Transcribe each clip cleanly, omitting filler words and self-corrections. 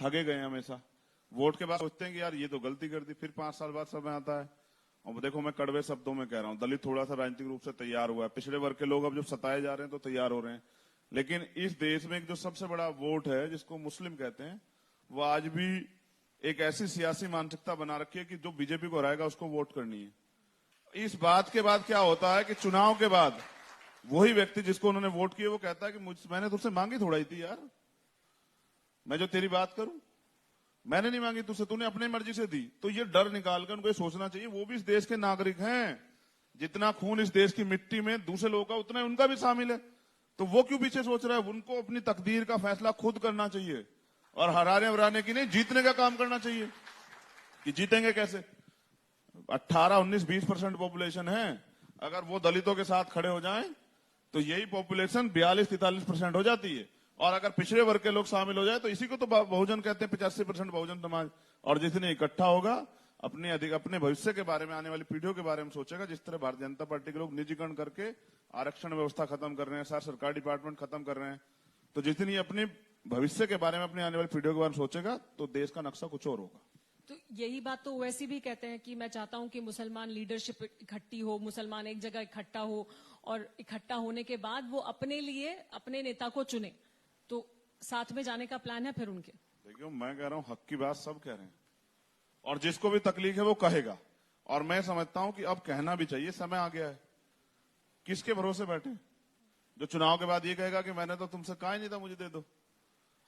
ठगे गए हमेशा। वोट के बाद सोचते हैं कि यार ये तो गलती कर दी, फिर 5 साल बाद समय आता है। और देखो मैं कड़वे शब्दों में कह रहा हूं, दलित थोड़ा सा राजनीतिक रूप से तैयार हुआ है, पिछड़े वर्ग के लोग अब जब सताए जा रहे हैं तो तैयार हो रहे हैं। लेकिन इस देश में एक जो सबसे बड़ा वोट है जिसको मुस्लिम कहते हैं, वो आज भी एक ऐसी सियासी मानसिकता बना रखी है कि जो बीजेपी को हराएगा उसको वोट करनी है। इस बात के बाद क्या होता है कि चुनाव के बाद वही व्यक्ति जिसको उन्होंने वोट किया वो कहता है कि मैंने तुझसे मांगी थोड़ा ही थी यार, मैं जो तेरी बात करूं, मैंने नहीं मांगी तुझसे, तूने अपनी मर्जी से दी। तो ये डर निकालकर उनको ये सोचना चाहिए वो भी इस देश के नागरिक हैं, जितना खून इस देश की मिट्टी में दूसरे लोगों का उतना उनका भी शामिल है। तो वो क्यों पीछे सोच रहा है? उनको अपनी तकदीर का फैसला खुद करना चाहिए और हराने की नहीं, जीतने का काम करना चाहिए। कि जीतेंगे कैसे? 18, 19, 20% पॉपुलेशन है, अगर वो दलितों के साथ खड़े हो जाएं तो यही पॉपुलेशन 42-43% हो जाती है। और अगर पिछड़े वर्ग के लोग शामिल हो जाए तो इसी को तो बहुजन कहते हैं, 85% बहुजन समाज। और जिस दिन इकट्ठा होगा अपने भविष्य के बारे में, आने वाली पीढ़ियों के बारे में सोचेगा। जिस तरह भारतीय जनता पार्टी के लोग निजीकरण करके आरक्षण व्यवस्था खत्म कर रहे हैं, सारे सरकारी डिपार्टमेंट खत्म कर रहे हैं, तो जिस दिन ये अपने भविष्य के बारे में, अपनी आने वाली पीढ़ियों के बारे में सोचेगा तो देश का नक्शा कुछ और होगा। तो यही बात तो ओवैसी भी कहते हैं कि मैं चाहता हूं कि मुसलमान लीडरशिप इकट्ठी हो, मुसलमान एक जगह इकट्ठा हो और इकट्ठा होने के बाद वो अपने लिए अपने नेता को चुने। तो साथ में जाने का प्लान है फिर उनके? देखिए मैं कह रहा हूं, हक की बात सब कह रहे हैं और जिसको भी तकलीफ है वो कहेगा। और मैं समझता हूं कि अब कहना भी चाहिए, समय आ गया है। किसके भरोसे बैठे? जो चुनाव के बाद ये कहेगा कि मैंने तो तुमसे कहा ही नहीं था, मुझे दे दो।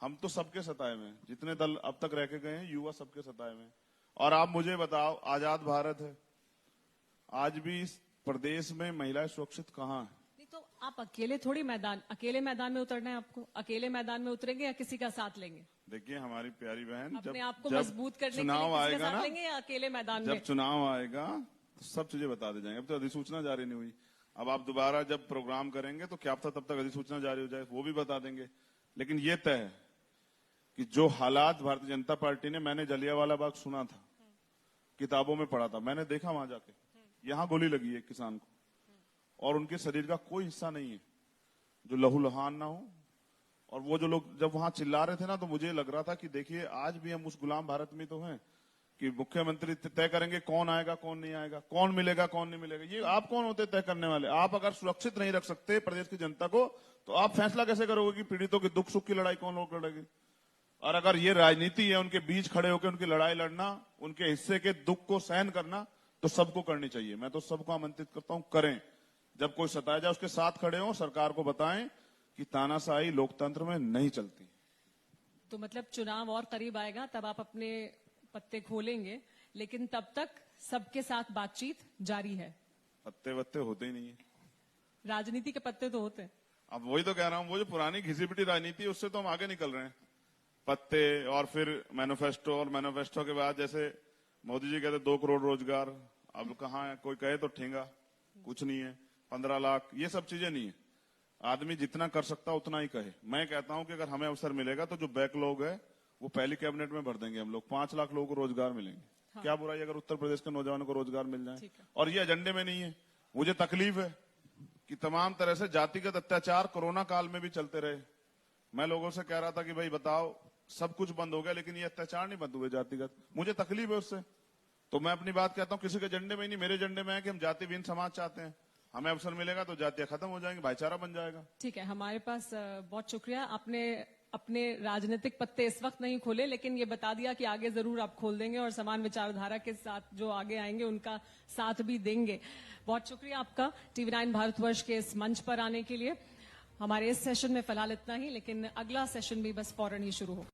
हम तो सबके सताए में, जितने दल अब तक रह के गए हैं, युवा सबके सताए में। और आप मुझे बताओ, आजाद भारत है, आज भी इस प्रदेश में महिलाएं सुरक्षित कहां है? नहीं तो आप अकेले मैदान में उतरना है आपको? अकेले मैदान में उतरेंगे या किसी का साथ लेंगे? देखिए हमारी प्यारी बहन, अपने आप को मजबूत करने के लिए किसी का साथ लेंगे या अकेले मैदान में? जब चुनाव आएगा तो सब चीजें बता दी जाएंगे। अब तो अधिसूचना जारी नहीं हुई, अब आप दोबारा जब प्रोग्राम करेंगे तो क्या पता तब तक अधिसूचना जारी हो जाए, वो भी बता देंगे। लेकिन ये तय है कि जो हालात भारतीय जनता पार्टी ने, मैंने जलियांवाला बाग सुना था, किताबों में पढ़ा था, मैंने देखा वहां जाके, यहां गोली लगी है किसान को और उनके शरीर का कोई हिस्सा नहीं है जो लहूलुहान ना हो। और वो जो लोग जब वहां चिल्ला रहे थे ना, तो मुझे लग रहा था कि देखिए आज भी हम उस गुलाम भारत में तो हैं कि मुख्यमंत्री तय करेंगे कौन आएगा कौन नहीं आएगा, कौन मिलेगा कौन नहीं मिलेगा। ये आप कौन होते तय करने वाले? आप अगर सुरक्षित नहीं रख सकते प्रदेश की जनता को तो आप फैसला कैसे करोगे कि पीड़ितों के दुख सुख की लड़ाई कौन लोग लड़ेगी? और अगर ये राजनीति है उनके बीच खड़े होकर उनकी लड़ाई लड़ना, उनके हिस्से के दुख को सहन करना, तो सबको करनी चाहिए। मैं तो सबको आमंत्रित करता हूं, करें। जब कोई सताया जाए उसके साथ खड़े हो, सरकार को बताएं कि तानाशाही लोकतंत्र में नहीं चलती। तो मतलब चुनाव और करीब आएगा तब आप अपने पत्ते खोलेंगे, लेकिन तब तक सबके साथ बातचीत जारी है? पत्ते वत्ते होते ही नहीं है, राजनीति के पत्ते तो होते हैं। अब वही तो कह रहा हूं, वो जो पुरानी घिसी पिटी राजनीति है उससे तो हम आगे निकल रहे हैं। पत्ते और फिर मैनिफेस्टो, और मैनिफेस्टो के बाद जैसे मोदी जी कहते 2 करोड़ रोजगार, अब कहाँ है? कोई कहे तो ठेंगा, कुछ नहीं है। 15 लाख, ये सब चीजें नहीं है। आदमी जितना कर सकता उतना ही कहे। मैं कहता हूं कि अगर हमें अवसर मिलेगा तो जो बैकलॉग है वो पहली कैबिनेट में भर देंगे हम लोग। 5 लाख लोगों को रोजगार मिलेंगे। हाँ। क्या बुराई अगर उत्तर प्रदेश के नौजवानों को रोजगार मिल जाए? और ये एजेंडे में नहीं है। मुझे तकलीफ है कि तमाम तरह से जातिगत अत्याचार कोरोना काल में भी चलते रहे। मैं लोगों से कह रहा था कि भाई बताओ, सब कुछ बंद हो गया लेकिन ये अत्याचार नहीं बंद हुए जातिगत। मुझे तकलीफ है उससे, तो मैं अपनी बात कहता हूं, किसी के एजेंडे में ही नहीं, मेरे एजेंडे में है कि हम जाति विहीन समाज चाहते हैं। हमें अवसर मिलेगा तो जातियां खत्म हो जाएंगी, भाईचारा बन जाएगा। ठीक है, हमारे पास बहुत शुक्रिया। आपने अपने राजनीतिक पत्ते इस वक्त नहीं खोले, लेकिन ये बता दिया कि आगे जरूर आप खोल देंगे और समान विचारधारा के साथ जो आगे आएंगे उनका साथ भी देंगे। बहुत शुक्रिया आपका TV9 भारतवर्ष के इस मंच पर आने के लिए। हमारे इस सेशन में फिलहाल इतना ही, लेकिन अगला सेशन भी बस फौरन ही शुरू हो।